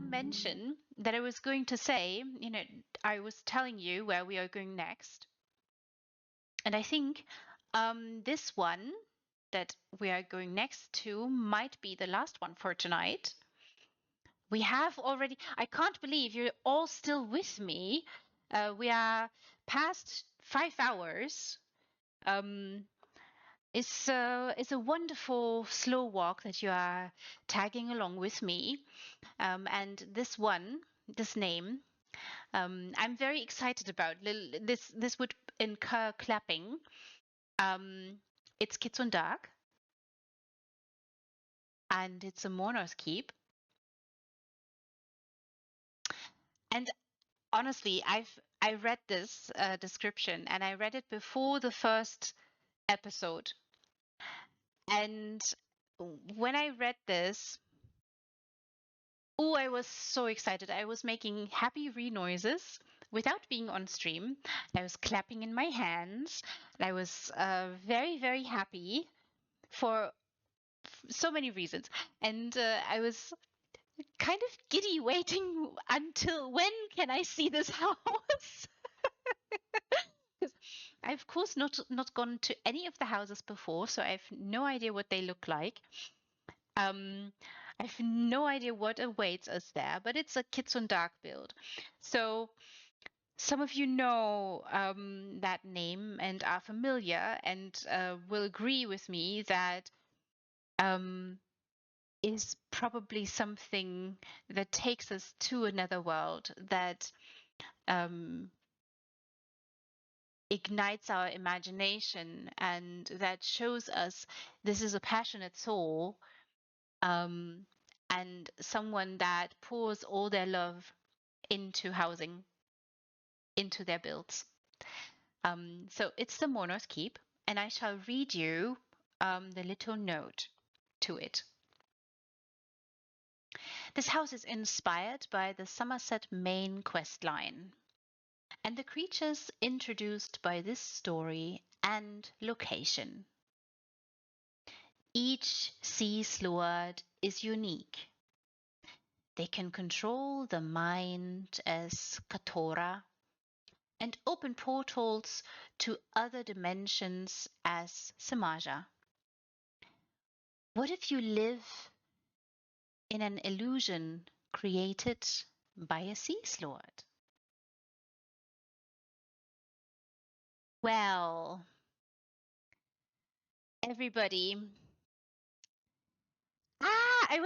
mention that I was going to say, I was telling you where we are going next. And I think this one that we are going next to might be the last one for tonight. We have already, I can't believe you're all still with me. We are past 5 hours. Um, it's a wonderful slow walk that you are tagging along with me. And this name, I'm very excited about. This would incur clapping. It's Kitsun.Dark, and it's a Mournoth keep. And honestly, I read this description, and I read it before the first episode. And when I read this, oh, I was so excited. I was making happy noises without being on stream. I was clapping in my hands. I was very, very happy for so many reasons. And I was kind of giddy waiting until when can I see this house? Because I've of course not gone to any of the houses before, so I have no idea what they look like. I have no idea what awaits us there, but it's a Kitsun.Dark build. So some of you know that name and are familiar and will agree with me that um, is probably something that takes us to another world, that um, ignites our imagination, and that shows us this is a passionate soul, um, and someone that pours all their love into housing, into their builds. So it's the Mournoth Keep, and I shall read you the little note to it. This house is inspired by the Somerset main quest line, and the creatures introduced by this story and location. Each sea sload is unique. They can control the mind as Katora and open portals to other dimensions as Samaja. What if you live in an illusion created by a sea sload? Well, everybody. I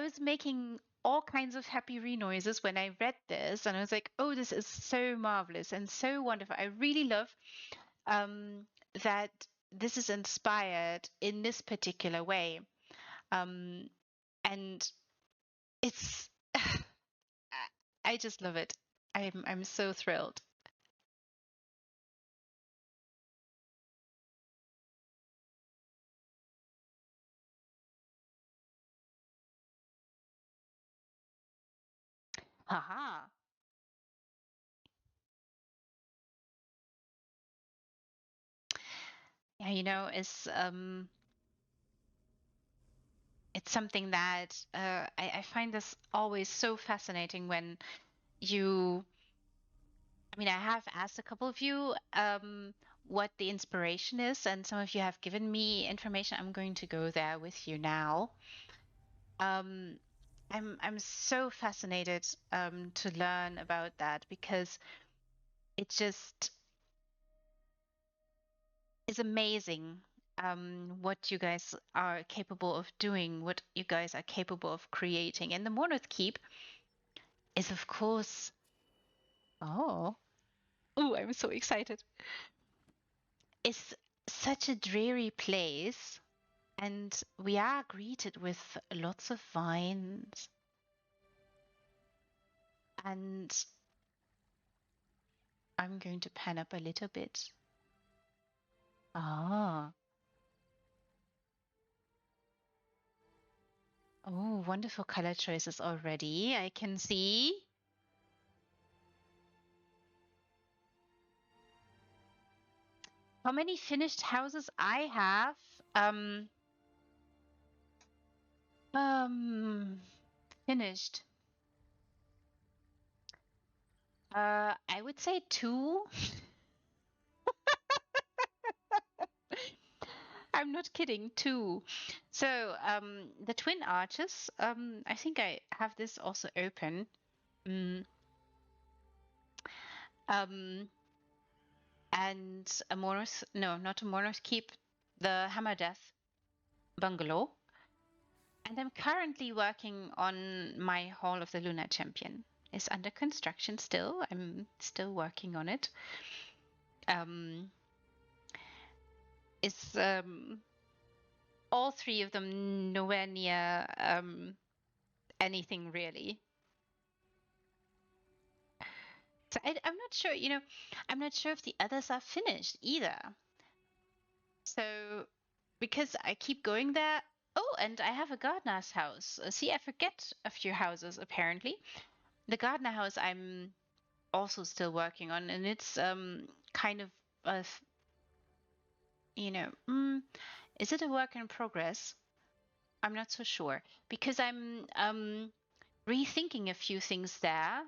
was making all kinds of happy noises when I read this, and I was like, oh, this is so marvelous and so wonderful. I really love that this is inspired in this particular way. And it's, I just love it. I'm so thrilled. Haha. Yeah, it's something that I find this always so fascinating when you. I mean, I have asked a couple of you what the inspiration is, and some of you have given me information. I'm going to go there with you now. Um, I'm so fascinated to learn about that because it just is amazing what you guys are capable of doing, what you guys are capable of creating. And the Mournoth Keep is, of course, oh, I'm so excited. It's such a dreary place, and we are greeted with lots of vines. And I'm going to pan up a little bit. Ah, oh, wonderful color choices already. I can see. How many finished houses I have? Um, Finished. I would say 2. I'm not kidding, 2. So, the twin arches, I think I have this also open. Mm, um, and a Mournoth, no, not a Mournoth Keep, the Hammer Death bungalow. And I'm currently working on my Hall of the Lunar Champion. It's under construction still. I'm still working on it. It's all 3 of them nowhere near anything really. So I'm not sure, I'm not sure if the others are finished either. So because I keep going there. Oh, and I have a gardener's house. See, I forget a few houses apparently. The gardener house I'm also still working on, and it's kind of a, is it a work in progress? I'm not so sure because I'm rethinking a few things there,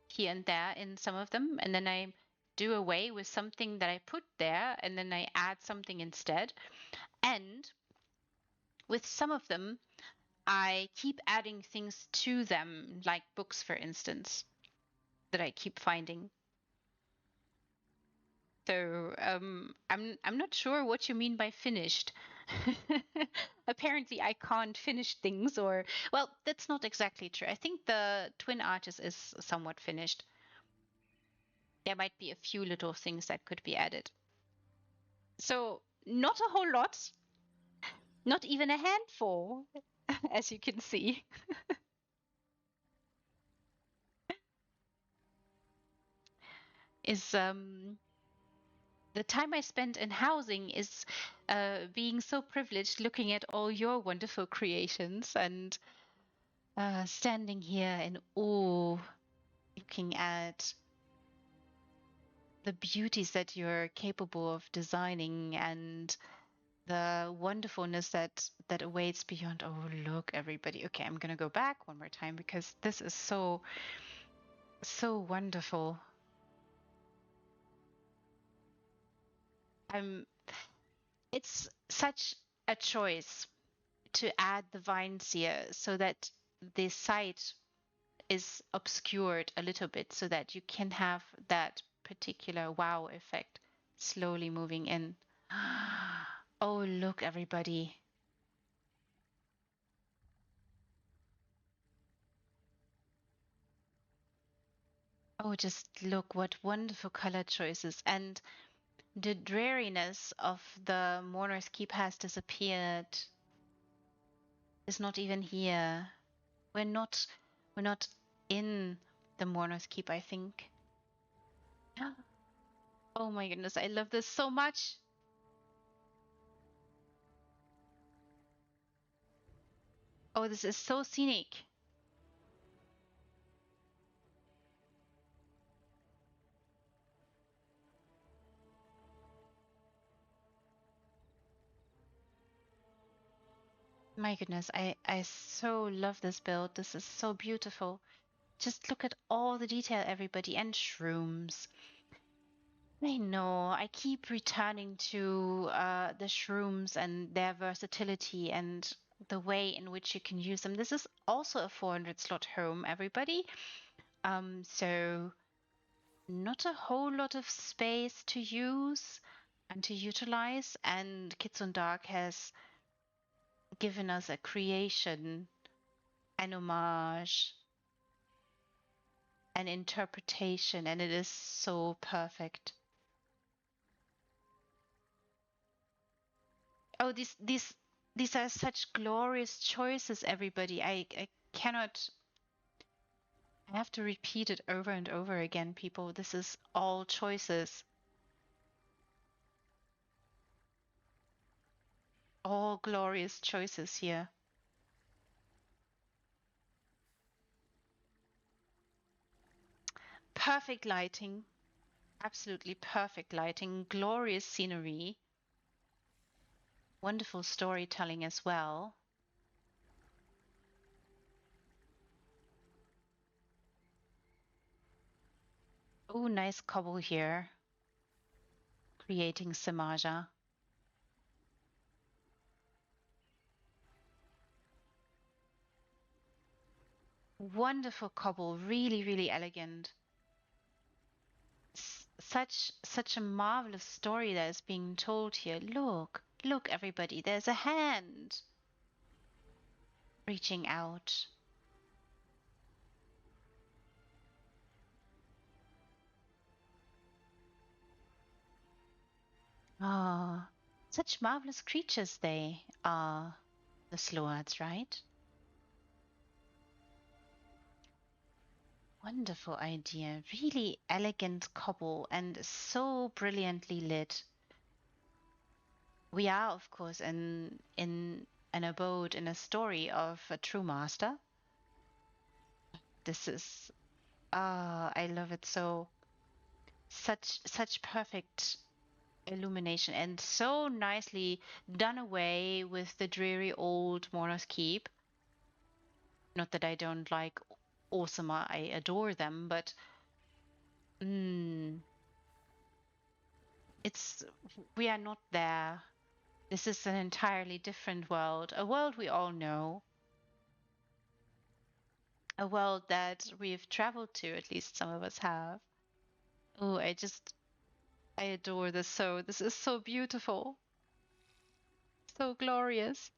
here and there in some of them, and then I do away with something that I put there, and then I add something instead. And with some of them, I keep adding things to them, like books, for instance, that I keep finding. So I'm not sure what you mean by finished. Apparently, I can't finish things, or well, that's not exactly true. I think the twin arches is somewhat finished. There might be a few little things that could be added. So not a whole lot, not even a handful, as you can see. Is the time I spent in housing is being so privileged looking at all your wonderful creations and standing here in awe, looking at the beauties that you're capable of designing and the wonderfulness that awaits beyond. Oh, look, everybody. Okay, I'm gonna go back one more time because this is so wonderful. I'm. It's such a choice to add the vines here so that the site is obscured a little bit so that you can have that particular wow effect slowly moving in. Oh, look, everybody. Oh, just look what wonderful color choices. And the dreariness of the Mourner's Keep has disappeared. It's not even here. We're not we're not in the Mourner's Keep, I think. Oh my goodness, I love this so much. Oh, this is so scenic. My goodness, I so love this build. This is so beautiful. Just look at all the detail, everybody, and shrooms. I know, I keep returning to the shrooms and their versatility and the way in which you can use them. This is also a 400 slot home, everybody. So not a whole lot of space to use and to utilize, and Kitsun.Dark has given us a creation, an homage, an interpretation, and it is so perfect. Oh, these are such glorious choices, everybody. I cannot. I have to repeat it over and over again, people. This is all choices, all glorious choices here. Perfect lighting, absolutely perfect lighting, glorious scenery, wonderful storytelling as well. Oh, nice cobble here, creating Samaja. Wonderful cobble, really, really elegant. Such a marvelous story that is being told here. Look, everybody, there's a hand reaching out. Ah, such marvelous creatures they are, the sloads, right? Wonderful idea. Really elegant cobble and so brilliantly lit. We are, of course, in an abode in a story of a true master. This is I love it so. Such perfect illumination and so nicely done away with the dreary old Mournoth keep. Not that I don't like Awesome, I adore them, but mm, it's we are not there. This is an entirely different world, a world we all know, a world that we've traveled to, at least some of us have. Oh, I adore this so. This is so beautiful, so glorious.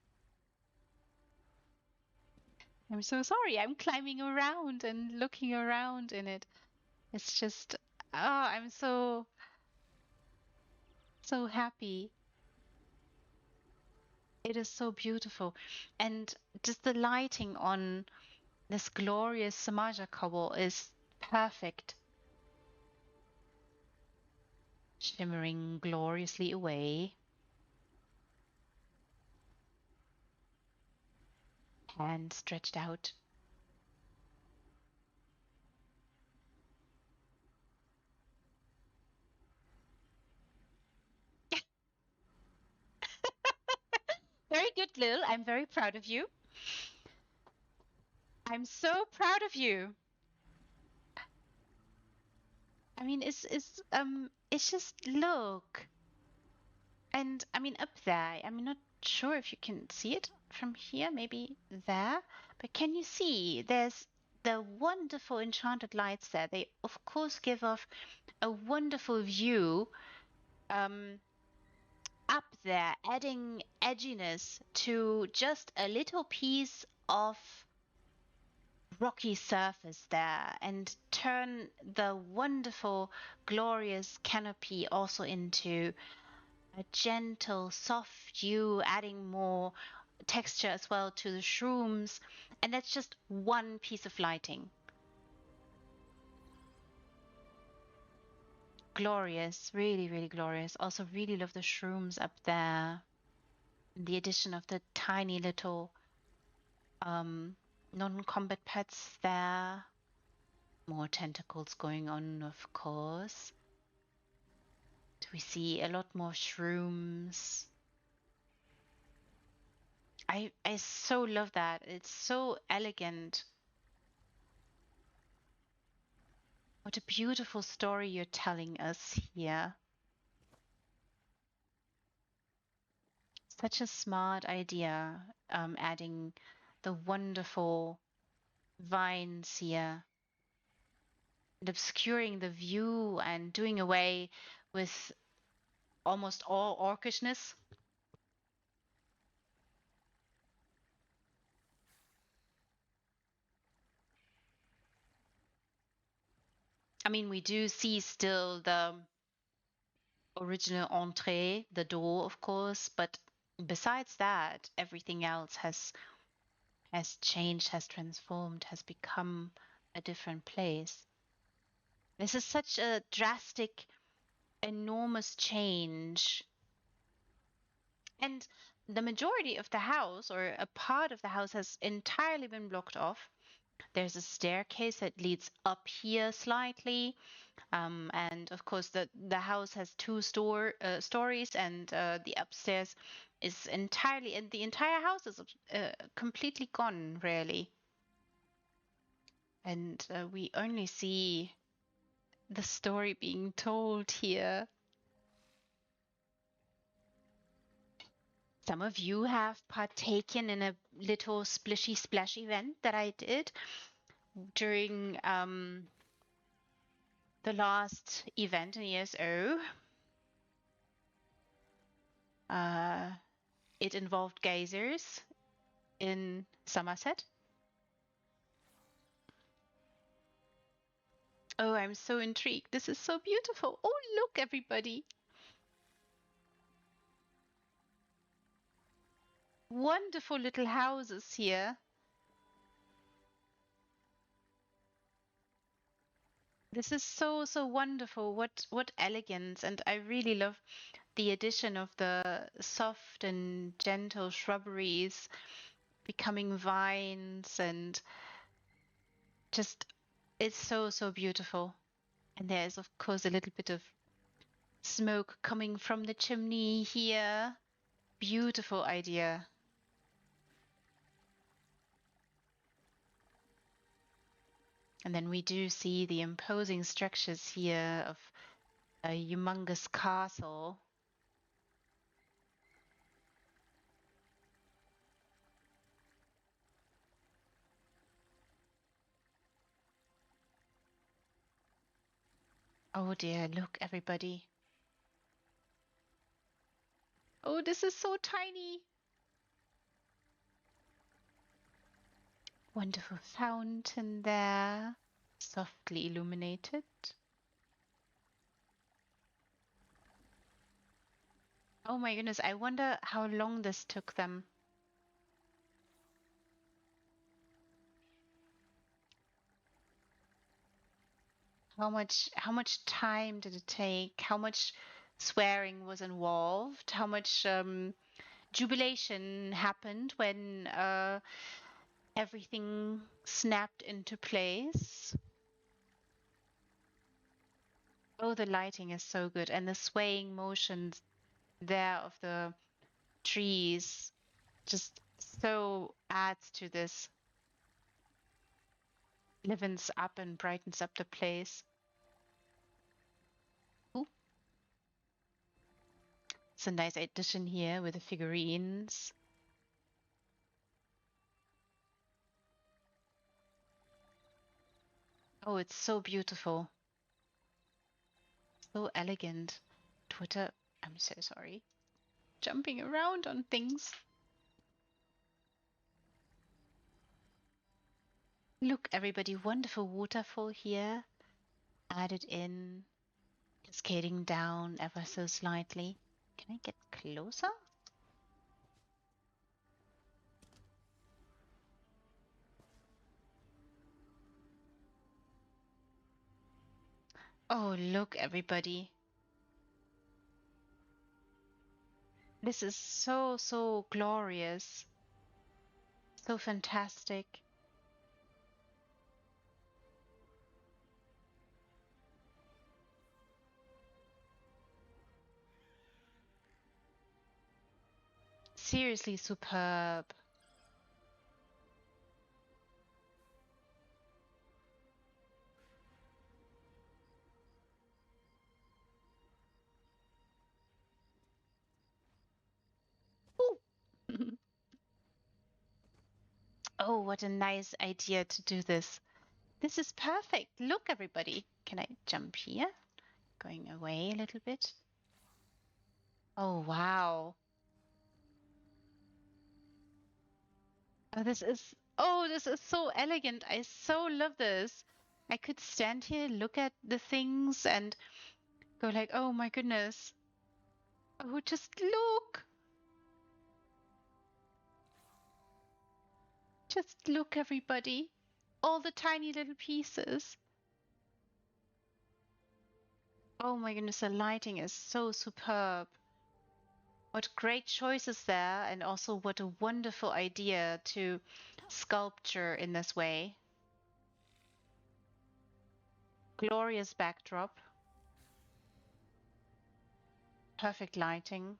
I'm so sorry. I'm climbing around and looking around in it. It's just, I'm so happy. It is so beautiful. And just the lighting on this glorious Samaja cobble is perfect, shimmering gloriously away, hand stretched out. Very good, Lil. I'm very proud of you. I'm so proud of you. I mean, it's just look. And I mean, up there, I'm not sure if you can see it from here, maybe there, but can you see there's the wonderful enchanted lights there? They, of course, give off a wonderful view um, up there, adding edginess to just a little piece of rocky surface there and turn the wonderful, glorious canopy also into a gentle, soft hue, adding more texture as well to the shrooms. And that's just one piece of lighting. Glorious, really, really glorious. Also, really love the shrooms up there. The addition of the tiny little um, non-combat pets there. More tentacles going on, of course. We see a lot more shrooms. I so love that. It's so elegant. What a beautiful story you're telling us here. Such a smart idea, adding the wonderful vines here and obscuring the view and doing away with almost all orcishness. I mean, we do see still the original entree, the door, of course, but besides that, everything else has changed, has transformed, has become a different place. This is such a drastic, enormous change. And the majority of the house, or a part of the house, has entirely been blocked off. There's a staircase that leads up here slightly. And of course, the house has two stories, and the upstairs is entirely, and the entire house is completely gone, really. And we only see the story being told here. Some of you have partaken in a little splishy splash event that I did during the last event in ESO. It involved geysers in Somerset. Oh, I'm so intrigued. This is so beautiful. Oh, look, everybody. Wonderful little houses here. This is so, so wonderful. What elegance. And I really love the addition of the soft and gentle shrubberies becoming vines, and just it's so, so beautiful. And there is, of course, a little bit of smoke coming from the chimney here. Beautiful idea. And then we do see the imposing structures here of a humongous castle. Oh dear, look, everybody. Oh, this is so tiny. Wonderful fountain there, softly illuminated. Oh my goodness, I wonder how long this took them. How much time did it take? How much swearing was involved? How much jubilation happened when everything snapped into place? Oh, the lighting is so good, and the swaying motions there of the trees just so adds to this, livens up and brightens up the place. Ooh, it's a nice addition here with the figurines. Oh, it's so beautiful. So elegant. Twitter, I'm so sorry. Jumping around on things. Look, everybody, wonderful waterfall here. Added in, cascading down ever so slightly. Can I get closer? Oh, look, everybody. This is so, so glorious. So fantastic. Seriously superb. Ooh. Oh, what a nice idea to do this. This is perfect. Look, everybody. Can I jump here? Going away a little bit. Oh, wow. Oh, this is so elegant. I so love this. I could stand here, look at the things and go like, oh my goodness. Oh, just look. Just look, everybody. All the tiny little pieces. Oh my goodness, the lighting is so superb. What great choices there, and also what a wonderful idea to sculpture in this way. Glorious backdrop. Perfect lighting.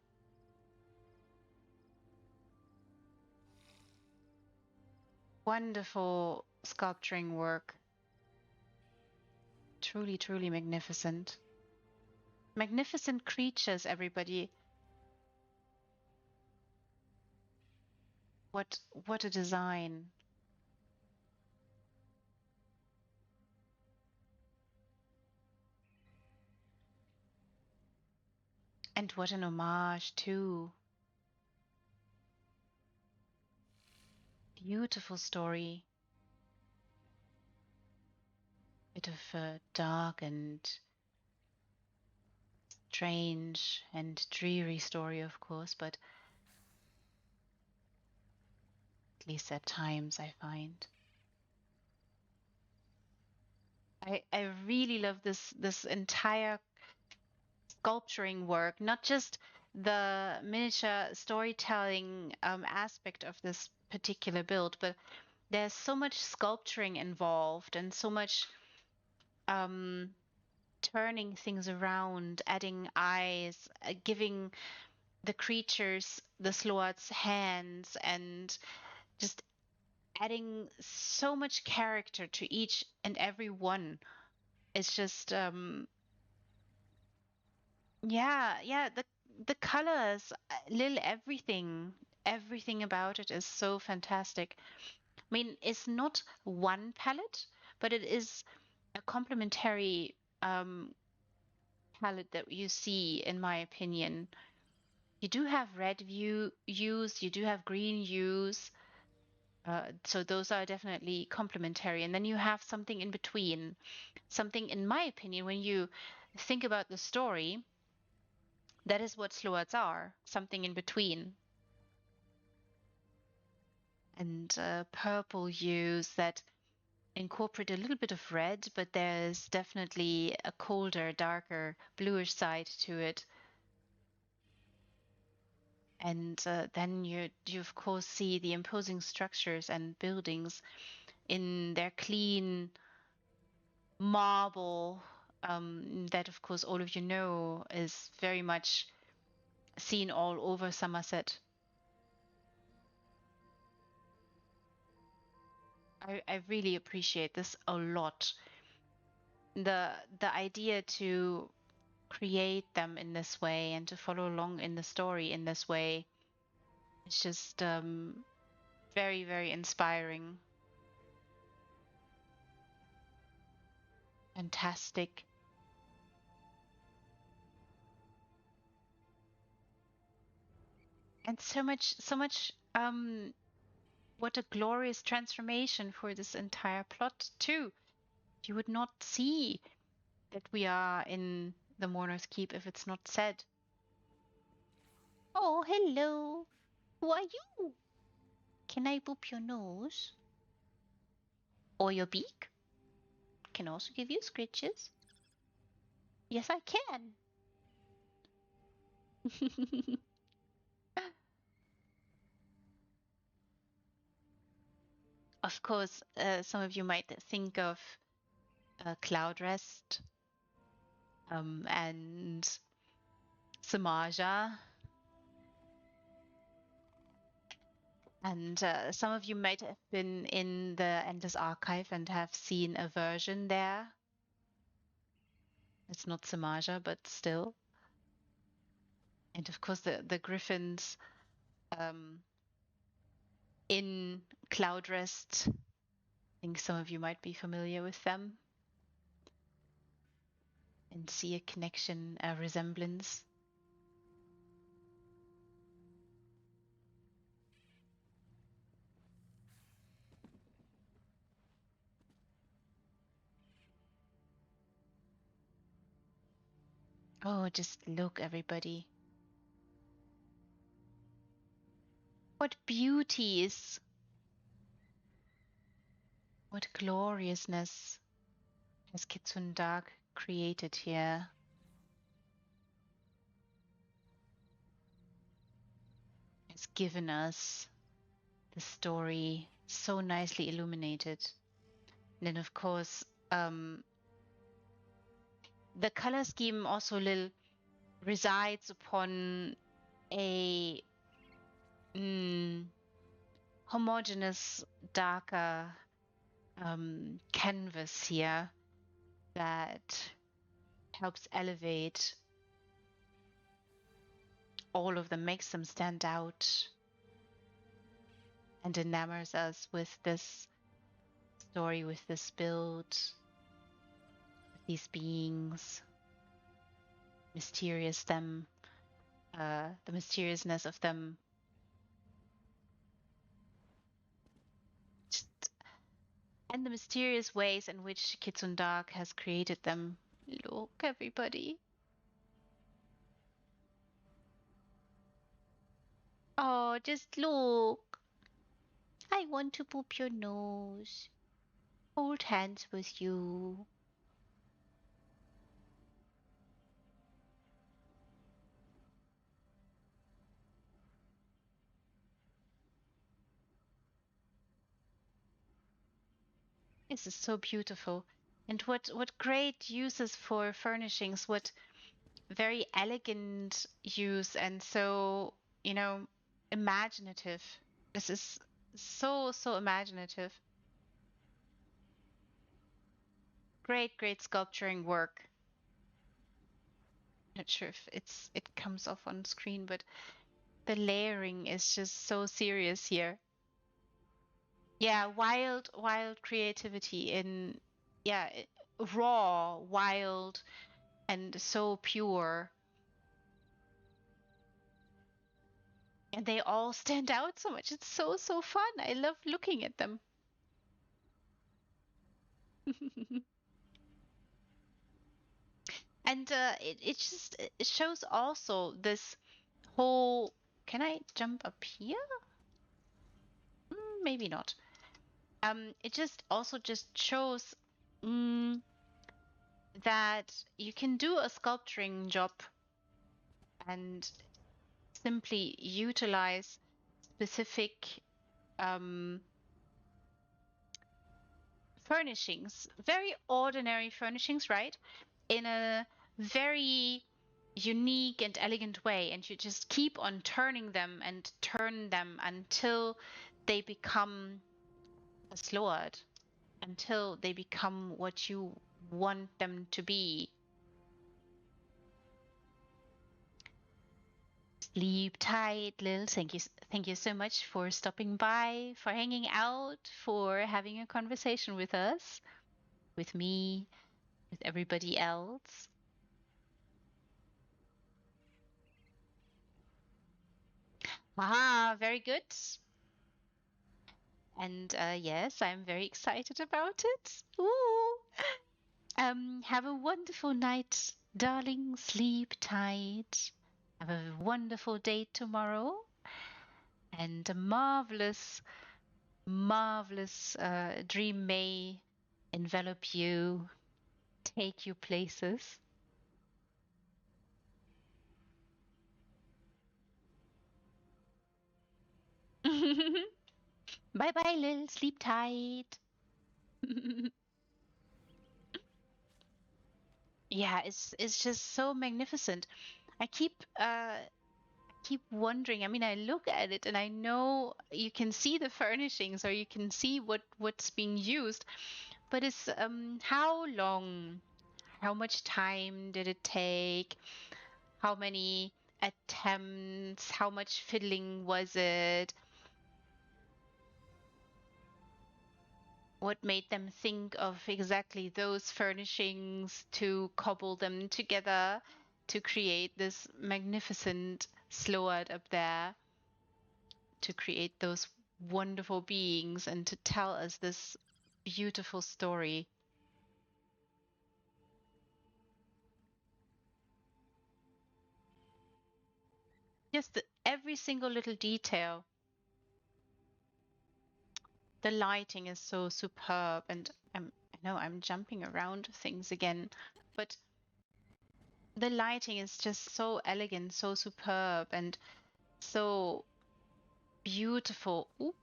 Wonderful sculpturing work. truly, truly magnificent. Magnificent creatures, everybody. What a design. And what an homage too. Beautiful story. Bit of a dark and strange and dreary story, of course, but at least at times I find. I really love this entire sculpturing work, not just the miniature storytelling aspect of this particular build, but there's so much sculpturing involved and so much um, turning things around, adding eyes, giving the creatures the sloads hands, and just adding so much character to each and every one. It's just yeah, the colors, Lil, everything about it is so fantastic. I mean, it's not one palette, but it is a complementary palette that you see, in my opinion. You do have red hues, you do have green hues, so those are definitely complementary. And then you have something in between, something, in my opinion, when you think about the story, that is what sloads are, something in between. And purple hues that incorporate a little bit of red, but there's definitely a colder, darker, bluish side to it. And then you of course see the imposing structures and buildings in their clean marble, that of course all of you know is very much seen all over Somerset. I really appreciate this a lot. The idea to create them in this way and to follow along in the story in this way, it's just very, very inspiring. Fantastic. And so much what a glorious transformation for this entire plot too. You would not see that we are in the Mourner's Keep if it's not said. Oh, hello. Who are you? Can I boop your nose? Or your beak? Can also give you scritches. Yes, I can. Of course, some of you might think of Cloud Rest and Samaja, and some of you might have been in the Endless Archive and have seen a version there. It's not Samaja, but still. And of course, the griffins um, in Cloud Rest. I think some of you might be familiar with them and see a connection, a resemblance. Oh, just look, everybody. What beauties! What gloriousness has Kitsun.Dark created here. Has given us the story so nicely illuminated. And then, of course, the color scheme also resides upon a homogeneous, darker canvas here that helps elevate all of them, makes them stand out, and enamors us with this story, with this build, with these beings, mysterious them, the mysteriousness of them. Just, and the mysterious ways in which Kitsun.Dark has created them. Look, everybody. Oh, just look. I want to poop your nose. Hold hands with you. This is so beautiful. And what great uses for furnishings, what very elegant use, and so, imaginative. This is so imaginative. Great sculpturing work. Not sure if it comes off on screen, but the layering is just so serious here. Yeah, wild creativity in, yeah, raw, wild, and so pure. And they all stand out so much. It's so fun. I love looking at them. And it shows also this whole. Can I jump up here? Maybe not. It just also just shows mm, that you can do a sculpturing job and simply utilize specific um, furnishings, very ordinary furnishings, right? In a very unique and elegant way, and you just keep on turning them and turn them until they become a sload, until they become what you want them to be. Sleep tight, Lil. Thank you so much for stopping by, for hanging out, for having a conversation with us, with me, with everybody else. Ah, very good. And yes, I'm very excited about it. Ooh. Have a wonderful night, darling. Sleep tight. Have a wonderful day tomorrow, and a marvelous dream may envelop you, take you places. Bye bye, Lil. Sleep tight. Yeah, it's just so magnificent. I keep wondering. I mean, I look at it and I know you can see the furnishings or you can see what's being used, but it's how long, how much time did it take? How many attempts? How much fiddling was it? What made them think of exactly those furnishings to cobble them together to create this magnificent sload up there, to create those wonderful beings and to tell us this beautiful story. Just every single little detail. The lighting is so superb, and I know I'm jumping around things again, but the lighting is just so elegant, so superb, and so beautiful. Ooh,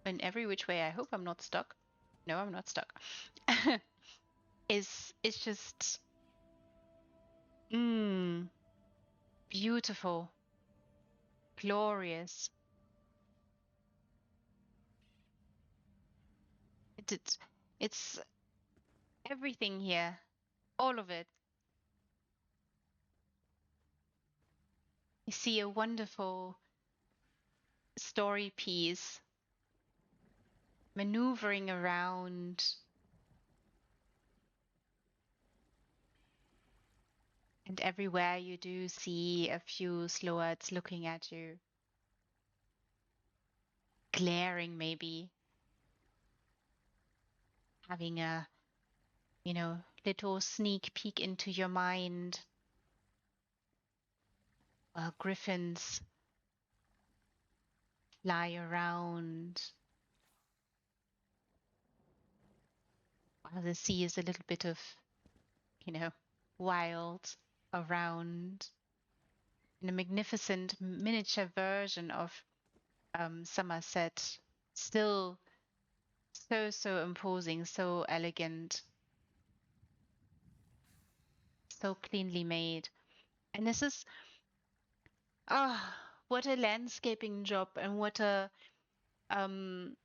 in every which way. I hope I'm not stuck. No, I'm not stuck. Is just mm, beautiful, glorious. It's everything here. all of it. You see a wonderful story piece maneuvering around, and everywhere you do see a few sloads looking at you, glaring maybe, having a, little sneak peek into your mind, while griffins fly around, while the sea is a little bit of, wild around, in a magnificent miniature version of Somerset, still so imposing, so elegant, so cleanly made. And this is, ah, what a landscaping job, and what a um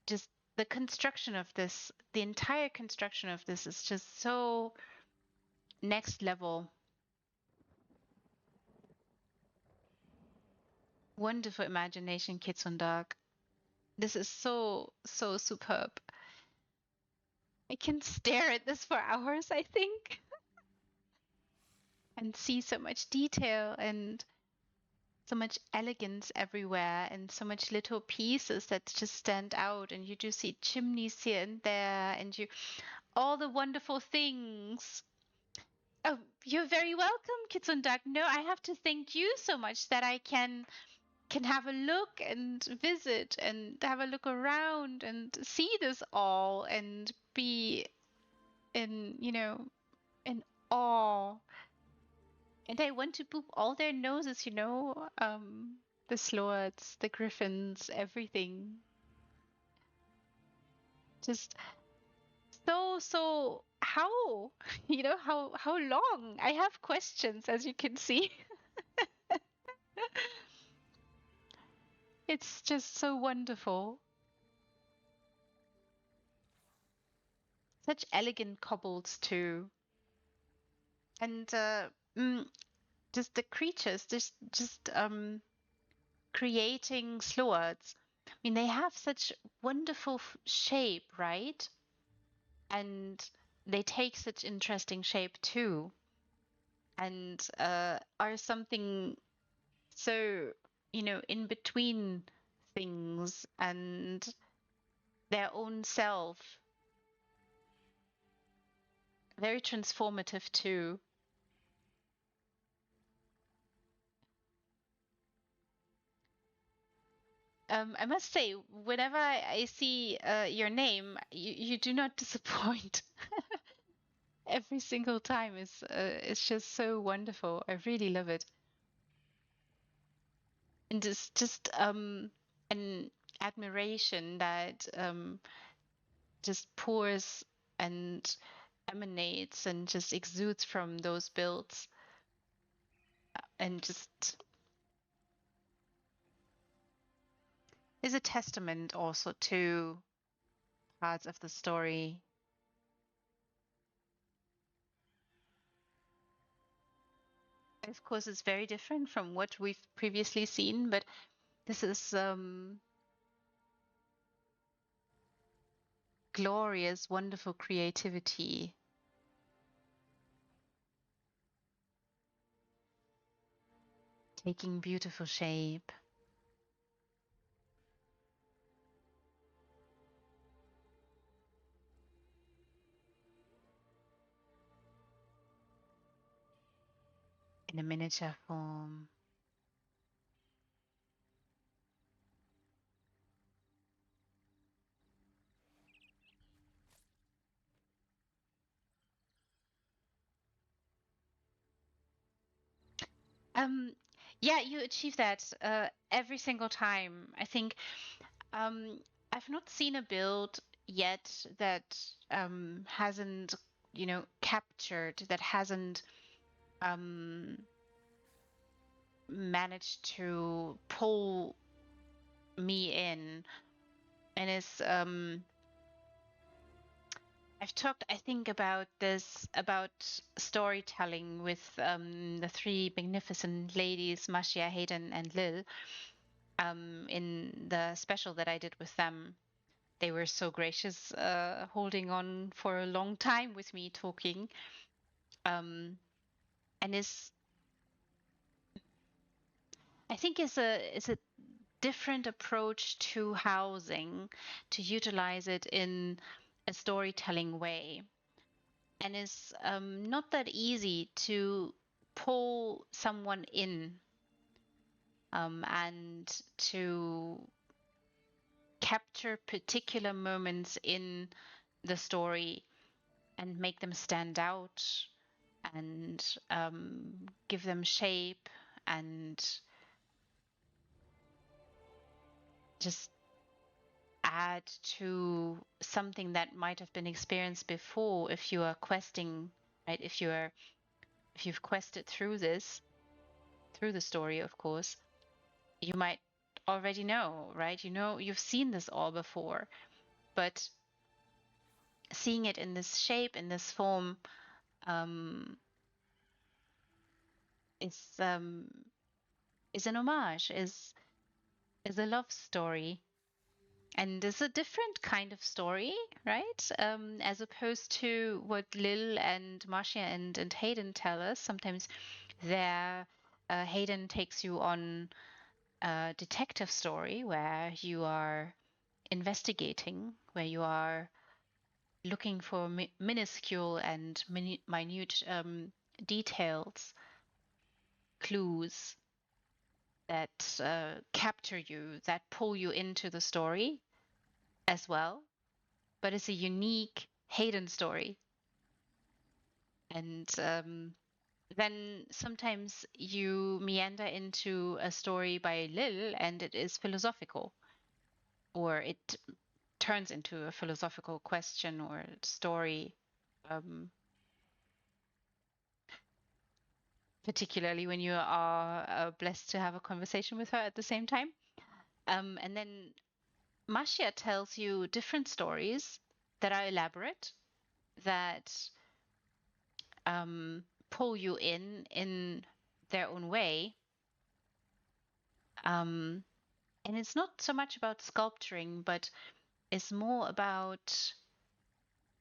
just the construction of this, the entire construction of this is just so next level. Wonderful imagination, Kitsun.Dark. This is so superb. I can stare at this for hours, I think, and see so much detail and so much elegance everywhere, and so much little pieces that just stand out, and you do see chimneys here and there, and you all the wonderful things. Oh, you're very welcome, Kitsun.Dark. No, I have to thank you so much that I can have a look and visit and have a look around and see this all and be in, in awe. And I want to boop all their noses, the sloads, the griffins, everything. Just so how? How long? I have questions, as you can see. It's just so wonderful. Such elegant cobbles too. And just the creatures, just creating sloads. I mean, they have such wonderful shape, right? And they take such interesting shape too, and are something so, in between things and their own self. Very transformative too. I must say, whenever I see your name, you do not disappoint. Every single time is it's just so wonderful. I really love it, and it's just an admiration that just pours and emanates and just exudes from those builds, and just is a testament also to parts of the story. Of course, it's very different from what we've previously seen, but this is glorious, wonderful creativity. Taking beautiful shape. In a miniature form. Um, yeah, you achieve that every single time. I think um, I've not seen a build yet that hasn't, captured, that hasn't um, managed to pull me in, and is I've talked, I think, about this, about storytelling with the three magnificent ladies, Marcia, Hayden, and Lil, in the special that I did with them. They were so gracious, holding on for a long time with me talking. And I think is a different approach to housing, to utilize it in a storytelling way, and it's not that easy to pull someone in, and to capture particular moments in the story and make them stand out and give them shape and just add to something that might have been experienced before if you are questing, right? If you've quested through this, through the story, of course, you might already know, right? You know, you've seen this all before, but seeing it in this shape, in this form, um, is um, is an homage, is a love story, and is a different kind of story, right? As opposed to what Lil and Marcia and Hayden tell us. Sometimes their Hayden takes you on a detective story where you are investigating, where you are looking for minuscule and minute details, clues that capture you, that pull you into the story as well. But it's a unique Hayden story. And then sometimes you meander into a story by Lil and it is philosophical, or it turns into a philosophical question or story, um, particularly when you are blessed to have a conversation with her at the same time. And then Marcia tells you different stories that are elaborate, that pull you in their own way. And it's not so much about sculpturing, but it's more about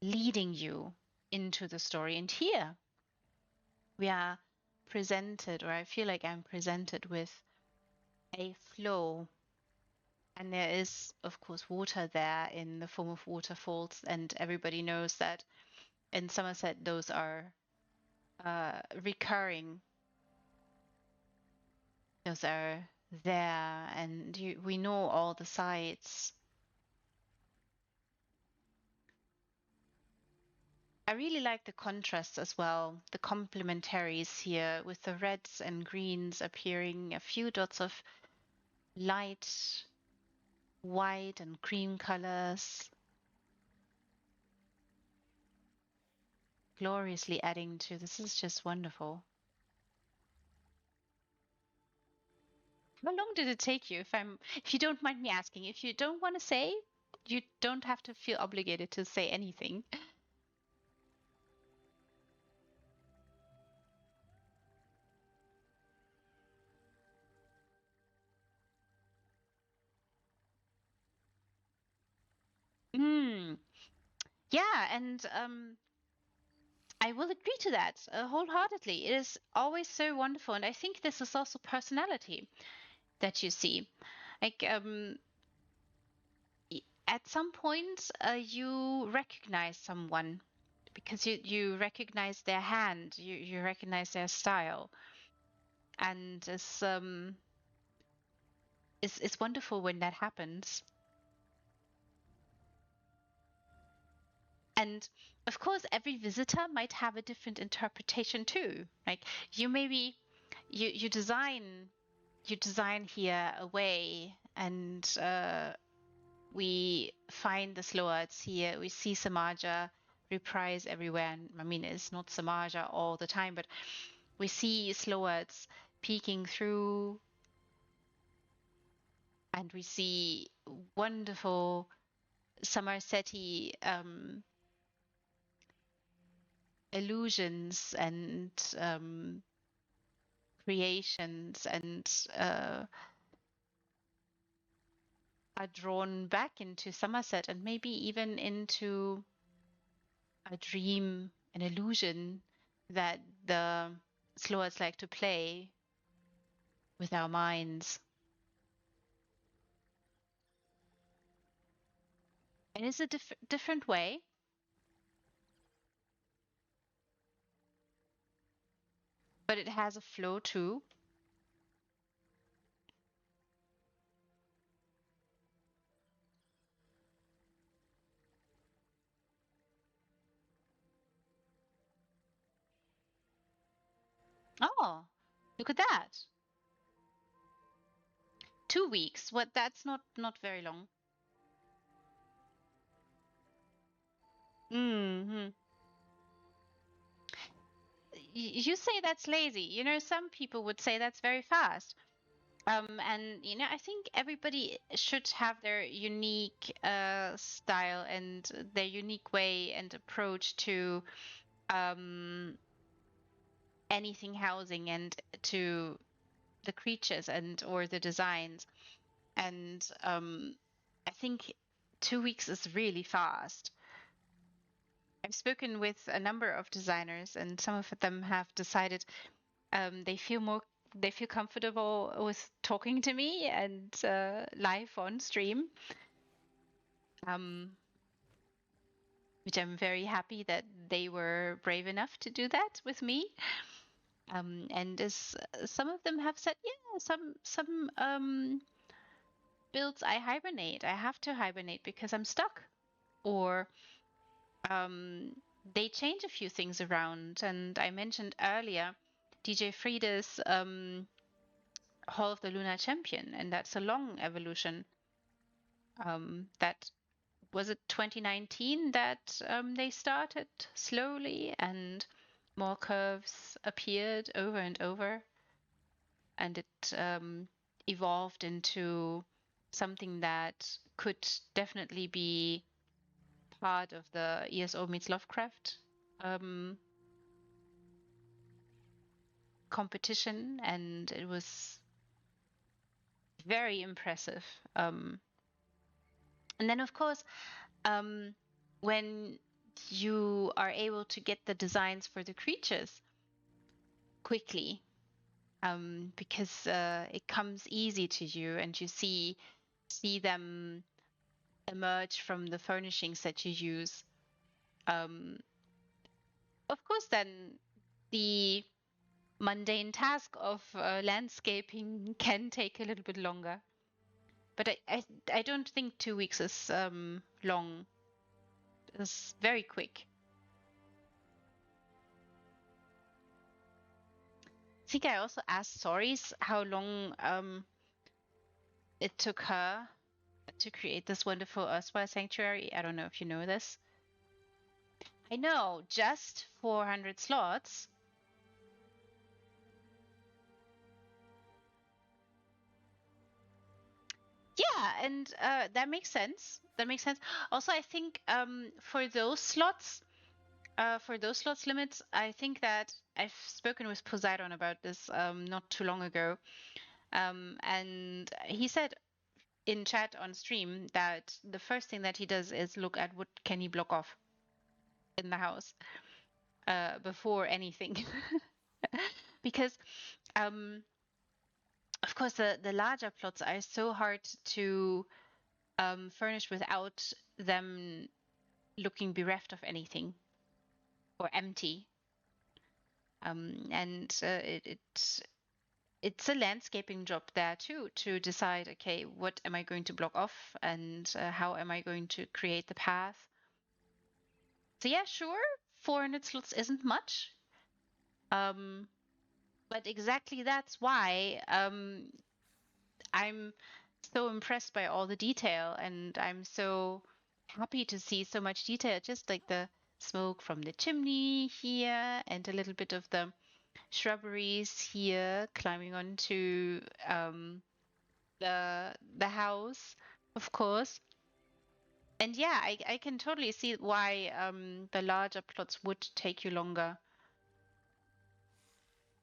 leading you into the story. And here we are presented, or I feel like I'm presented with a flow. And there is, of course, water there in the form of waterfalls. And everybody knows that in Somerset, those are recurring. Those are there, and we know all the sites. I really like the contrasts as well, the complementaries here with the reds and greens appearing, a few dots of light, white and cream colors, gloriously adding to this. Is just wonderful. How long did it take you? If you don't mind me asking, if you don't want to say, you don't have to feel obligated to say anything. Hmm. Yeah, and I will agree to that wholeheartedly. It is always so wonderful, and I think this is also personality that you see. Like at some point, you recognize someone because you recognize their hand, you recognize their style, and it's wonderful when that happens. And of course, every visitor might have a different interpretation too. Like you maybe you design here a way, and we find the sloads here. We see Samaja reprise everywhere. And, I mean, it's not Samaja all the time, but we see sloads peeking through, and we see wonderful Somerseti illusions and creations and uh, are drawn back into Somerset and maybe even into a dream, an illusion that the sloads like to play with our minds. And it's a different way. But it has a flow too. Oh, look at that. 2 weeks. What? That's not very long. Hmm. You say that's lazy. You know, some people would say that's very fast. And you know, I think everybody should have their unique style and their unique way and approach to um anything housing and to the creatures and or the designs. And I think 2 weeks is really fast. I've spoken with a number of designers, and some of them have decided they feel comfortable with talking to me and live on stream, um, which I'm very happy that they were brave enough to do that with me. And as some of them have said, yeah, some builds I hibernate. I have to hibernate because I'm stuck, or um, they change a few things around. And I mentioned earlier DJ Frieda's Hall of the Lunar Champion, and that's a long evolution. That was it 2019 that they started slowly, and more curves appeared over and over, and it evolved into something that could definitely be part of the ESO meets Lovecraft um, competition, and it was very impressive. Um, and then, of course, um, when you are able to get the designs for the creatures quickly, because it comes easy to you, and you see them emerge from the furnishings that you use. Um, of course, then the mundane task of landscaping can take a little bit longer. But I don't think 2 weeks is long. It's very quick. I think I also asked Stories how long it took her to create this wonderful Earthwise sanctuary. I don't know if you know this. I know, just 400 slots. Yeah, and that makes sense. That makes sense. Also, I think for those slots limits, I think that I've spoken with Poseidon about this not too long ago, and he said in chat on stream that the first thing that he does is look at what can he block off in the house before anything, because um, of course the larger plots are so hard to furnish without them looking bereft of anything or empty. And it's a landscaping job there too, to decide, okay, what am I going to block off, and how am I going to create the path. So yeah, sure, 400 slots isn't much, um, but exactly that's why I'm so impressed by all the detail, and I'm so happy to see so much detail, just like the smoke from the chimney here and a little bit of the shrubberies here climbing onto the house, of course. And yeah, I can totally see why the larger plots would take you longer.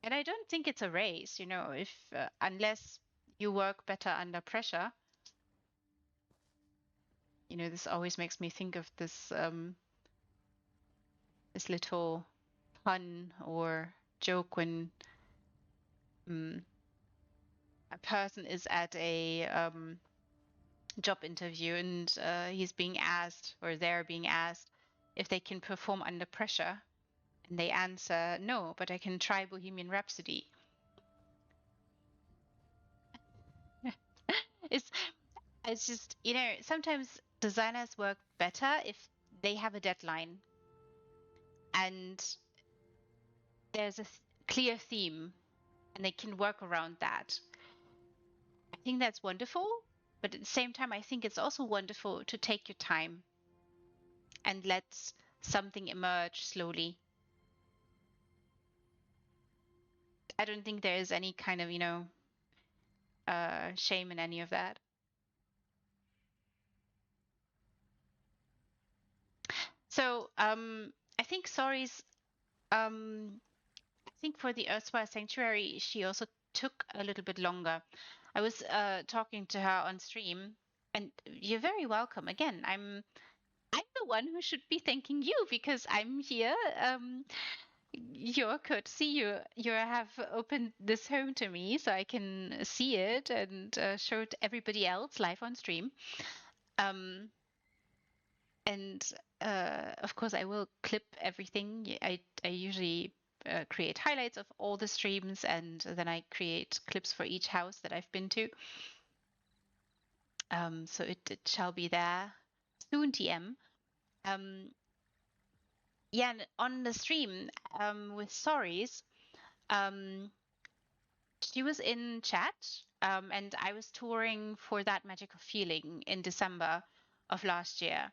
And I don't think it's a race, if unless you work better under pressure. This always makes me think of this little pun or joke when um, a person is at a job interview and he's being asked or they're being asked if they can perform under pressure, and they answer no, but I can try Bohemian Rhapsody. it's it's just sometimes designers work better if they have a deadline and there's a clear theme and they can work around that. I think that's wonderful, but at the same time I think it's also wonderful to take your time and let something emerge slowly. I don't think there is any kind of shame in any of that. So I think Sorry's I think for the Erstwhile Sanctuary, she also took a little bit longer. I was talking to her on stream, and you're very welcome. Again, I'm the one who should be thanking you because I'm here. Your courtesy, you have opened this home to me so I can see it and show it to everybody else live on stream. Um, and of course, I will clip everything. I usually create highlights of all the streams, and then I create clips for each house that I've been to. So it shall be there soon, TM. Um, yeah, and on the stream with Stories, um, she was in chat, and I was touring for That Magical Feeling in December of last year.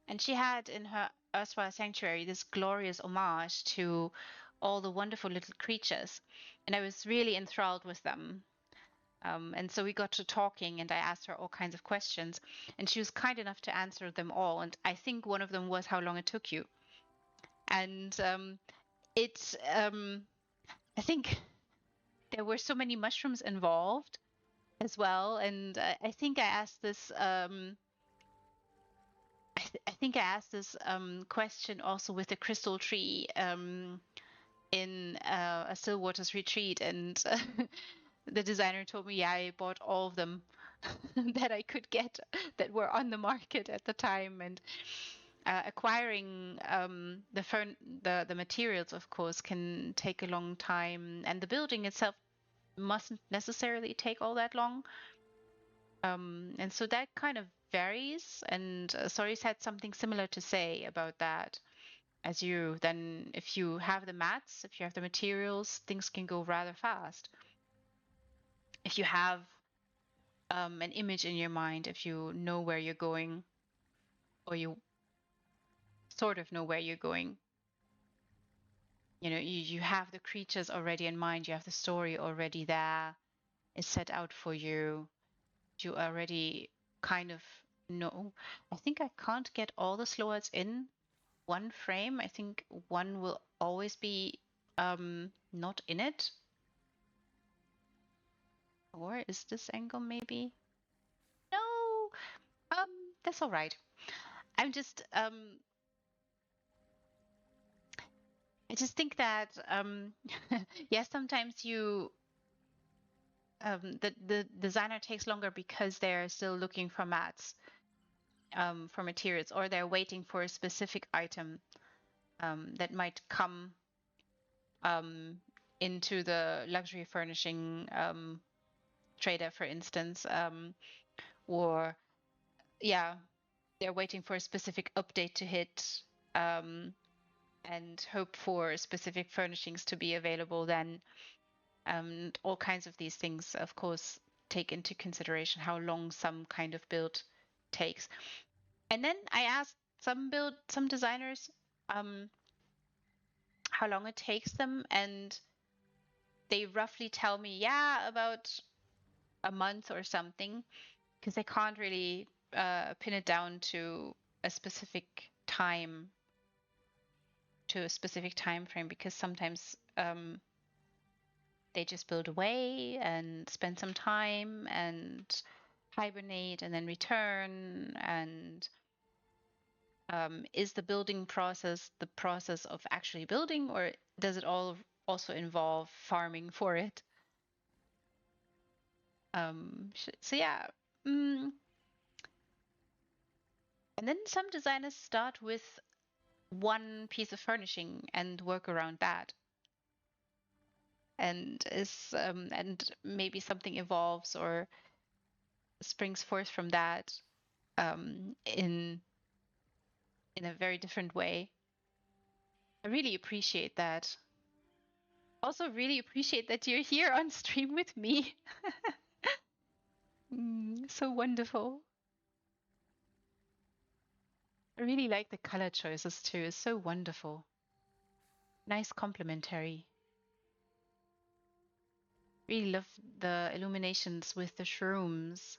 And she had in her erstwhile sanctuary this glorious homage to all the wonderful little creatures. And I was really enthralled with them. And so we got to talking, and I asked her all kinds of questions, and she was kind enough to answer them all. And I think one of them was how long it took you. And it's, I think there were so many mushrooms involved as well. And I think I asked this. I think I asked this question also with the crystal tree in a Still Waters retreat, and the designer told me, yeah, I bought all of them that I could get that were on the market at the time, and acquiring the materials, of course, can take a long time, and the building itself mustn't necessarily take all that long. And so that kind of varies. And Sori's had something similar to say about that as you. Then, if you have the mats, if you have the materials, things can go rather fast. If you have an image in your mind, if you know where you're going, or you sort of know where you're going, you have the creatures already in mind, you have the story already there, it's set out for you. You already kind of know. I think I can't get all the sloads in one frame. I think one will always be not in it. Or is this angle maybe? No, that's all right. I'm just I just think that yes, sometimes the designer takes longer because they're still looking for mats, for materials, or they're waiting for a specific item that might come um, into the luxury furnishing trader, for instance, or yeah, they're waiting for a specific update to hit, and hope for specific furnishings to be available then. All kinds of these things, of course, take into consideration how long some kind of build takes. And then I asked some designers how long it takes them, and they roughly tell me, yeah, about a month or something, because they can't really pin it down to a specific time, to a specific time frame, because sometimes they just build away and spend some time and hibernate and then return. And is the building process the process of actually building, or does it all also involve farming for it? So yeah. Mm. And then some designers start with one piece of furnishing and work around that. And maybe something evolves or springs forth from that in a very different way. I really appreciate that. Also, really appreciate that you're here on stream with me. So wonderful. I really like the color choices too. It's so wonderful. Nice complementary. Really love the illuminations with the shrooms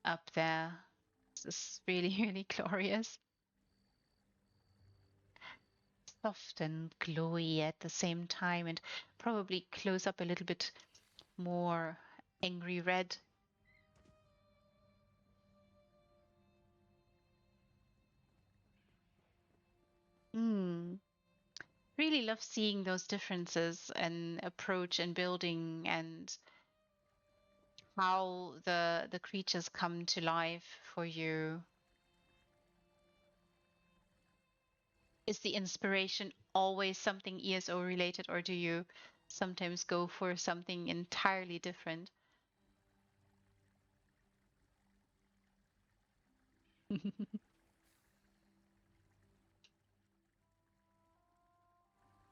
up there. This is really, really glorious. Soft and glowy at the same time, and probably close up a little bit more angry red. Really love seeing those differences in approach and building, and how the creatures come to life for you. Is the inspiration always something ESO related, or do you sometimes go for something entirely different?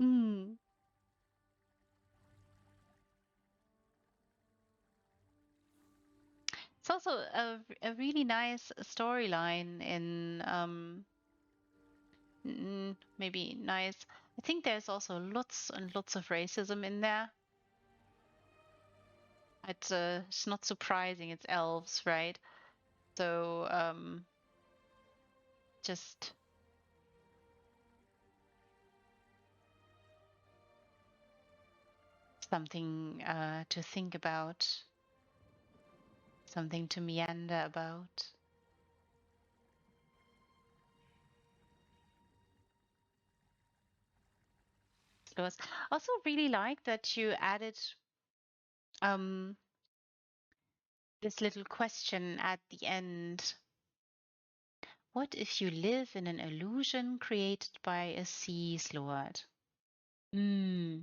Mm. It's also a really nice storyline in maybe nice. I think there's also lots and lots of racism in there. It's not surprising. It's elves, right? So just something to think about, something to meander about. It was also really like that you added um this little question at the end. What if you live in an illusion created by a sea sload? Hmm,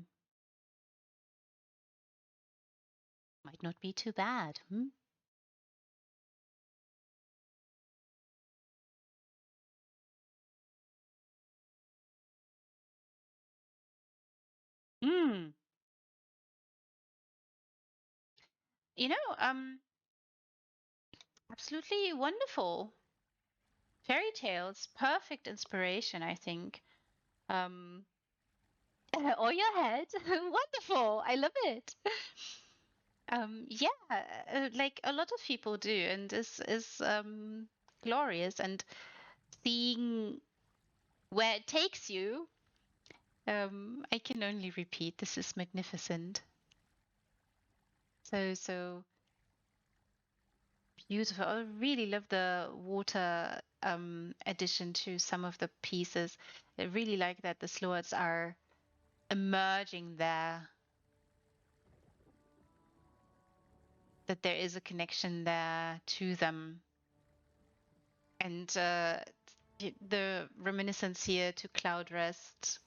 might not be too bad. Hmm? Hmm. You know, absolutely wonderful. Fairy tales, perfect inspiration, I think. Um, or your head, wonderful. I love it. Yeah, like a lot of people do, and is glorious. And seeing where it takes you, I can only repeat, this is magnificent. So beautiful. I really love the water addition to some of the pieces. I really like that the slots are emerging there, that there is a connection there to them. And the reminiscence here to Cloud Rest.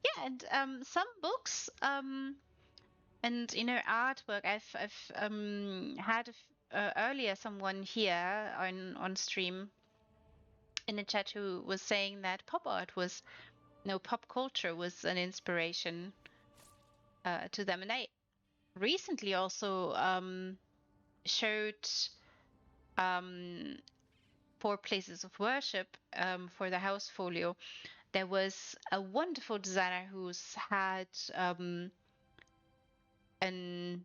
Yeah, and some books and artwork. I've had earlier someone here on stream in the chat who was saying that pop art was no pop culture was an inspiration to them, and I recently also showed um, for places of worship for the house folio there was a wonderful designer who's had an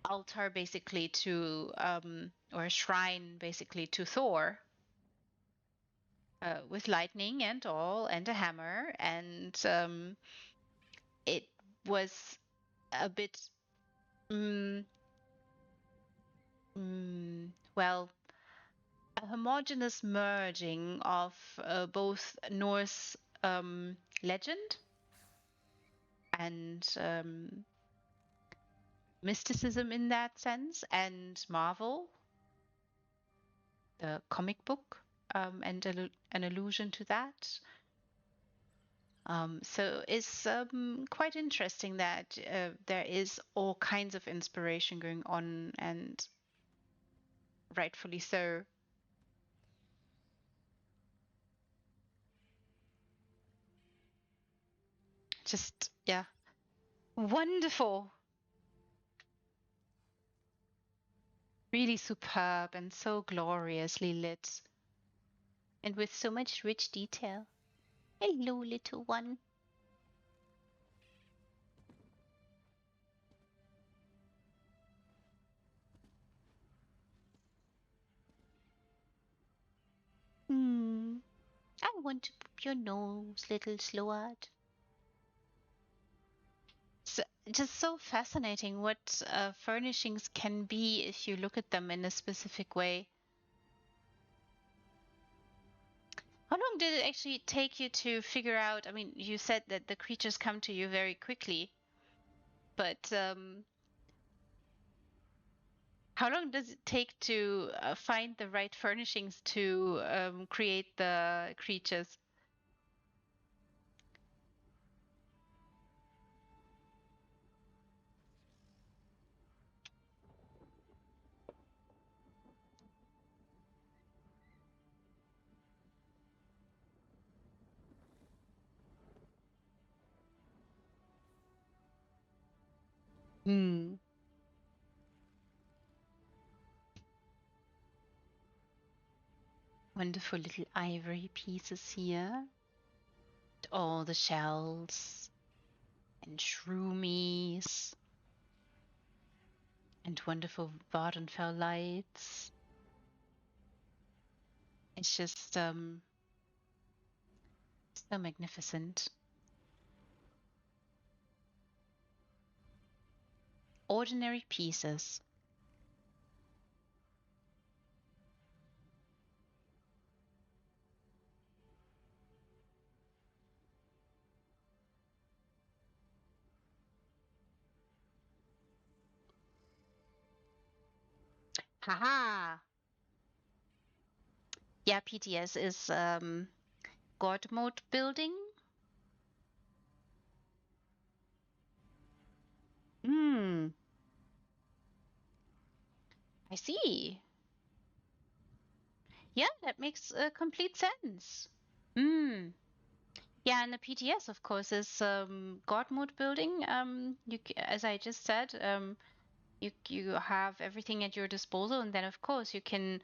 altar basically to or a shrine basically to Thor, with lightning and all and a hammer, and it was a bit mm, well, a homogeneous merging of both Norse legend and mysticism in that sense, and Marvel, the comic book, and an allusion to that. So it's quite interesting that there is all kinds of inspiration going on, and rightfully so. Just, yeah, wonderful. Really superb and so gloriously lit, and with so much rich detail. Hello, little one. I want to poop your nose, little sload. So, just so fascinating what furnishings can be if you look at them in a specific way. How long did it actually take you to figure out? I mean, you said that the creatures come to you very quickly, but how long does it take to find the right furnishings to create the creatures? Hmm. Wonderful little ivory pieces here. All the shells and shroomies and wonderful Vardenfell lights. It's just so magnificent. Ordinary pieces. Haha. Yeah, PTS is God mode building. Hmm. I see. Yeah, that makes complete sense. Hmm. Yeah, and the PTS, of course, is God mode building. As I just said, you have everything at your disposal, and then of course you can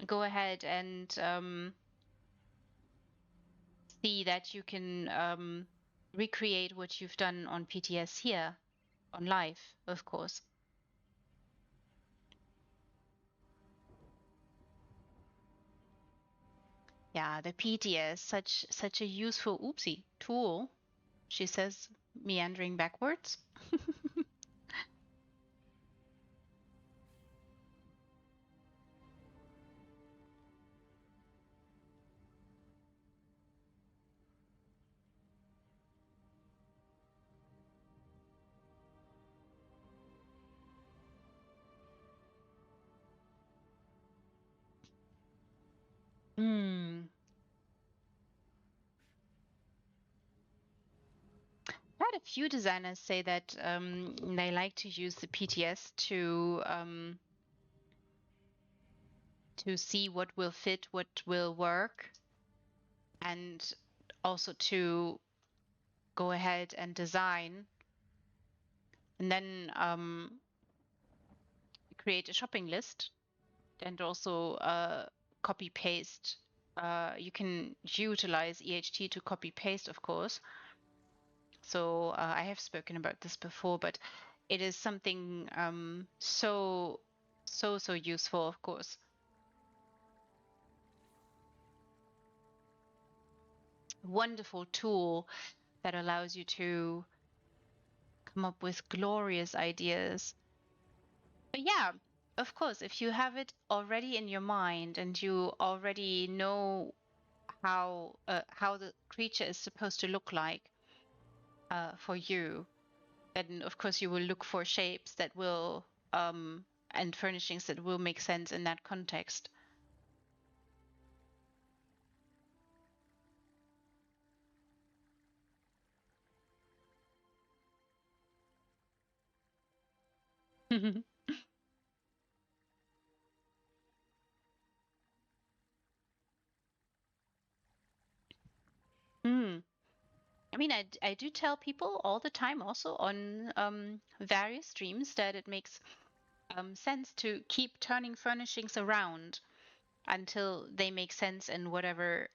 go ahead and see that you can recreate what you've done on PTS here on live, of course. Yeah, the PTS, such a useful oopsie tool, she says, meandering backwards. Hmm. I had a few designers say that they like to use the PTS to see what will fit, what will work, and also to go ahead and design, and then create a shopping list, and also copy paste you can utilize EHT to copy paste, of course. So I have spoken about this before, but it is something so useful, of course. Wonderful tool that allows you to come up with glorious ideas. But yeah, of course, if you have it already in your mind and you already know how the creature is supposed to look like for you, then of course you will look for shapes that will and furnishings that will make sense in that context. Hmm. I mean, I do tell people all the time, also on various streams, that it makes sense to keep turning furnishings around until they make sense in whatever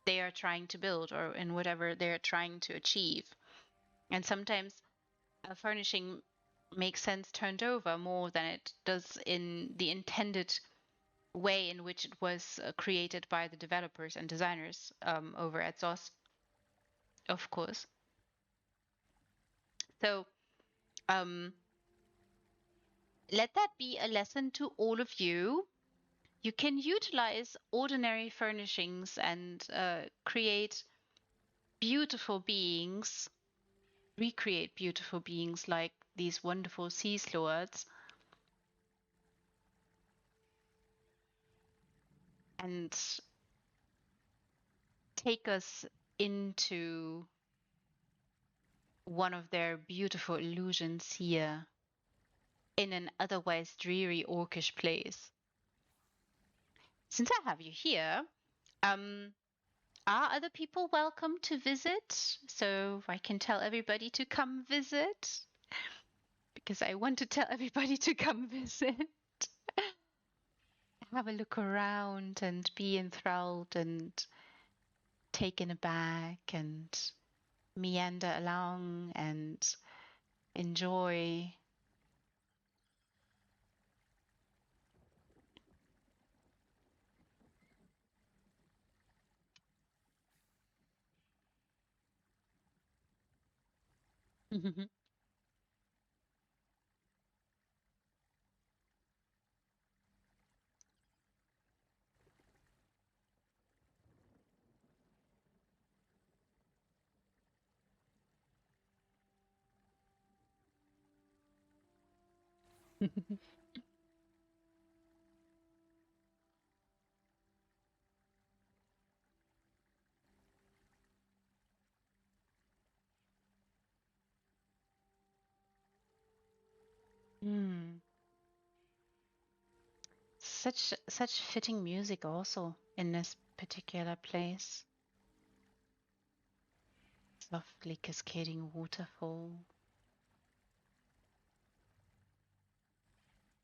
they are trying to build or in whatever they're trying to achieve. And sometimes a furnishing makes sense turned over more than it does in the intended way in which it was created by the developers and designers over at Sauce, of course. So um, let that be a lesson to all of you. You can utilize ordinary furnishings and create beautiful beings, recreate beautiful beings like these wonderful sea sloads, and take us into one of their beautiful illusions here in an otherwise dreary orcish place. Since I have you here, um, are other people welcome to visit? So I can tell everybody to come visit? Because I want to tell everybody to come visit. Have a look around and be enthralled and taken aback and meander along and enjoy. Mm. Such fitting music also in this particular place. Softly cascading waterfall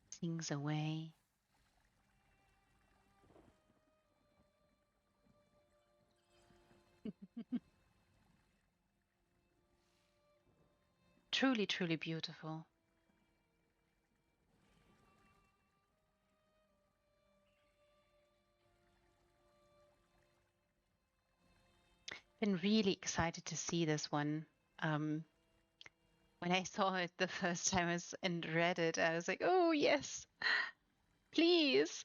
sings away. Truly, truly beautiful. Been really excited to see this one. Um, when I saw it the first time and read it, I was like, oh yes, please.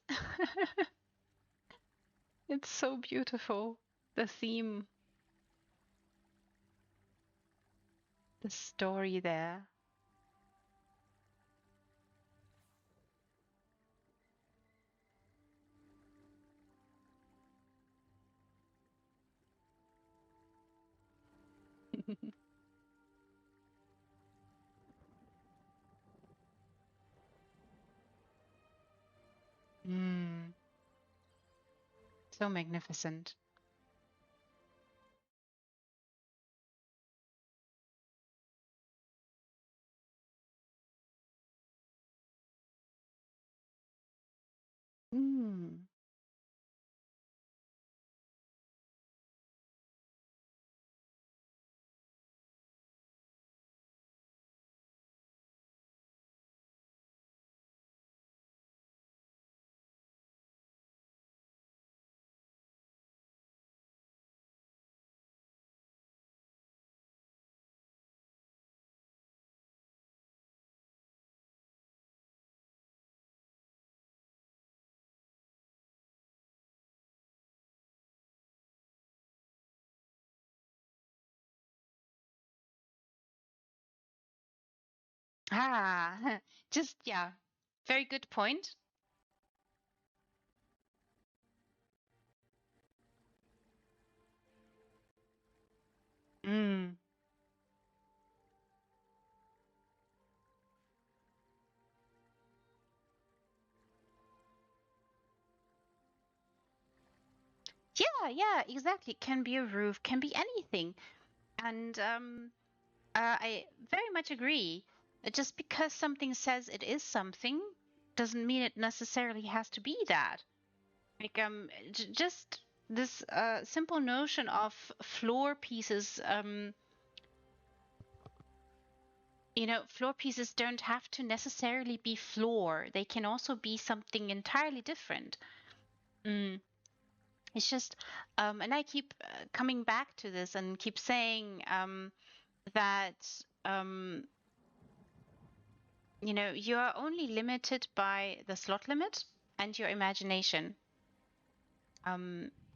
It's so beautiful. The theme, the story there. Mm, so magnificent. Mm. Ah, just yeah, very good point. Mm. Yeah, yeah, exactly. Can be a roof, can be anything. And I very much agree. Just because something says it is something doesn't mean it necessarily has to be that. Like just this simple notion of floor pieces. Floor pieces don't have to necessarily be floor. They can also be something entirely different. Mm. It's just, and I keep coming back to this and keep saying that um, you are only limited by the slot limit and your imagination.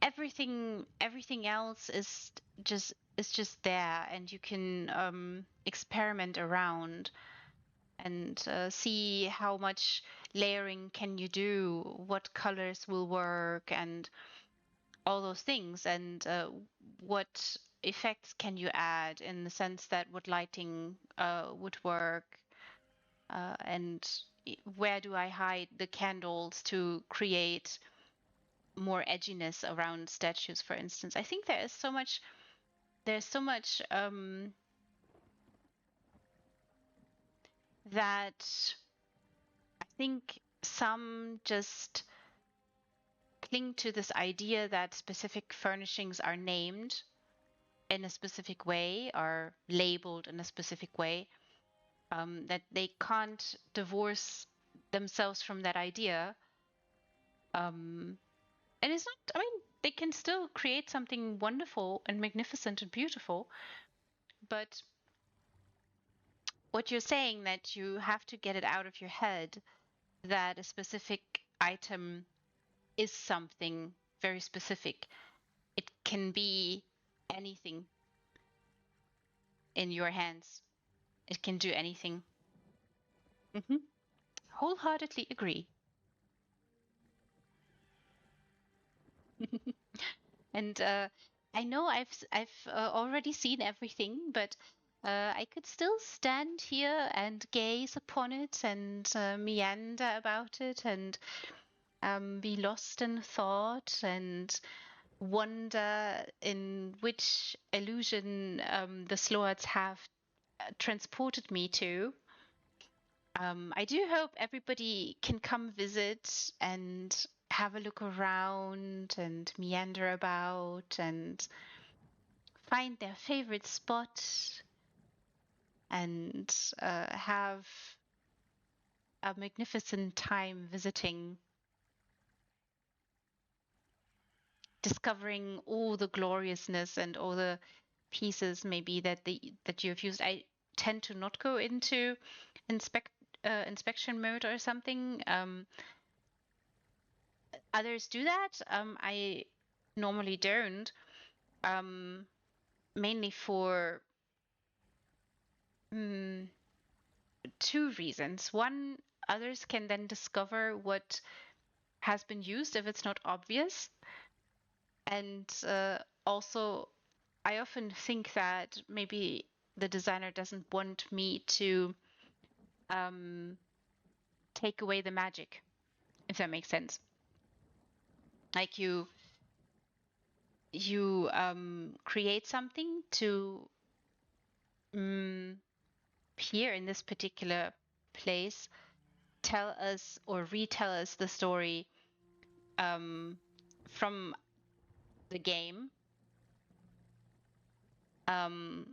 Everything else is just there, and you can experiment around and see how much layering can you do, what colors will work, and all those things, and what effects can you add in the sense that what lighting would work, and where do I hide the candles to create more edginess around statues, for instance. I think there's so much that I think some just cling to this idea that specific furnishings are named in a specific way, are labeled in a specific way, that they can't divorce themselves from that idea. Um, and it's not, I mean, they can still create something wonderful and magnificent and beautiful, but what you're saying that you have to get it out of your head that a specific item is something very specific. It can be anything in your hands. It can do anything. Hmm. Wholeheartedly agree. And I know I've already seen everything, but I could still stand here and gaze upon it and meander about it and be lost in thought and wonder in which illusion the sloads have transported me to. I do hope everybody can come visit and have a look around and meander about and find their favorite spot and have a magnificent time visiting, discovering all the gloriousness and all the pieces maybe that you have used. I tend to not go into inspect inspection mode or something. Others do that. I normally don't. Um, Mainly for mm, two reasons. One, others can then discover what has been used if it's not obvious, and also I often think that maybe the designer doesn't want me to um, take away the magic, if that makes sense. Like you create something to um, here in this particular place tell us or retell us the story um, from the game, um,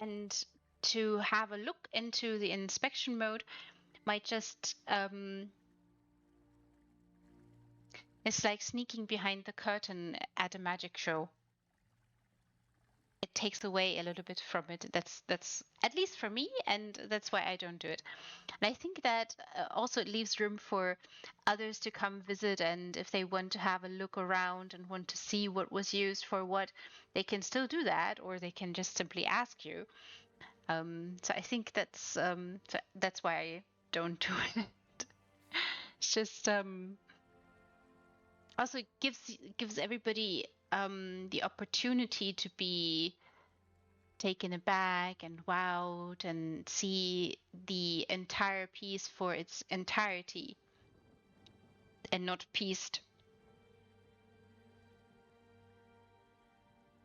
and to have a look into the inspection mode might just it's like sneaking behind the curtain at a magic show. It takes away a little bit from it. That's at least for me, and that's why I don't do it. And I think that also it leaves room for others to come visit, and if they want to have a look around and want to see what was used for what, they can still do that, or they can just simply ask you. So I think that's why I don't do it. It's just also gives everybody the opportunity to be taken aback and wowed and see the entire piece for its entirety and not pieced.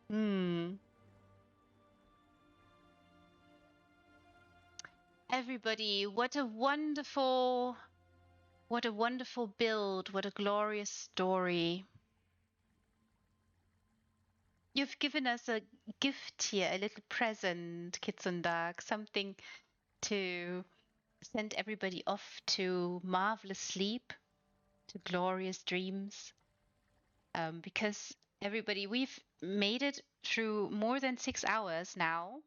Hmm. Everybody, what a wonderful build, what a glorious story. You've given us a gift here, a little present, Kitsun.Dark, something to send everybody off to marvelous sleep, to glorious dreams. Because everybody, we've made it through more than 6 hours now.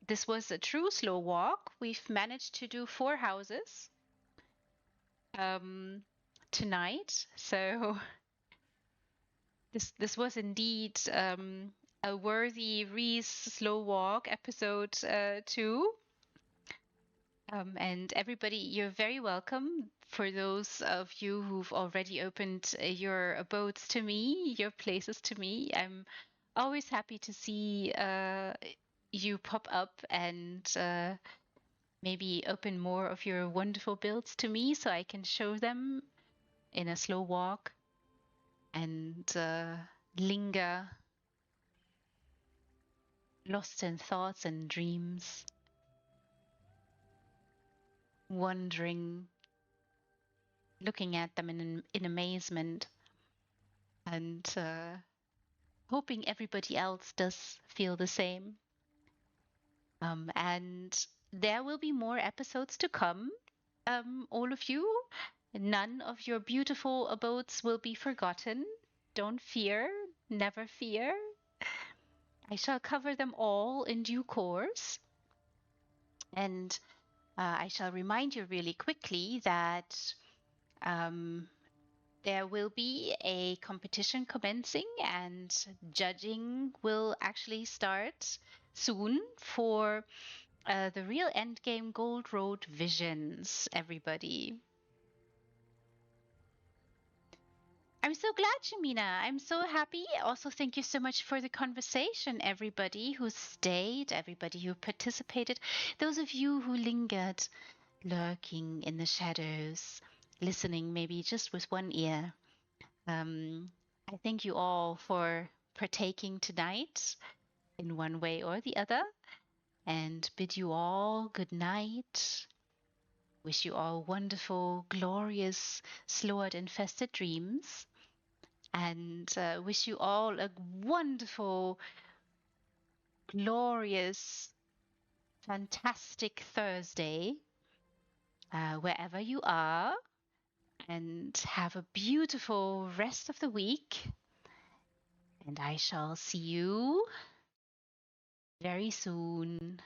This was a true slow walk. We've managed to do 4 houses tonight. So this was indeed a worthy Reese slow walk episode 2. And everybody, you're very welcome. For those of you who've already opened your abodes to me, your places to me, I'm always happy to see you pop up and maybe open more of your wonderful builds to me so I can show them in a slow walk and linger lost in thoughts and dreams, wondering, looking at them in amazement, and hoping everybody else does feel the same. And there will be more episodes to come, all of you. None of your beautiful abodes will be forgotten. Don't fear, never fear. I shall cover them all in due course. And I shall remind you really quickly that there will be a competition commencing and judging will actually start soon for the real endgame Gold Road Visions, everybody. I'm so glad, Shamina. I'm so happy. Also, thank you so much for the conversation, everybody who stayed, everybody who participated, those of you who lingered, lurking in the shadows, listening maybe just with one ear. I thank you all for partaking tonight in one way or the other and bid you all good night. Wish you all wonderful, glorious, sload infested dreams. And wish you all a wonderful, glorious, fantastic Thursday, wherever you are. And have a beautiful rest of the week. And I shall see you very soon.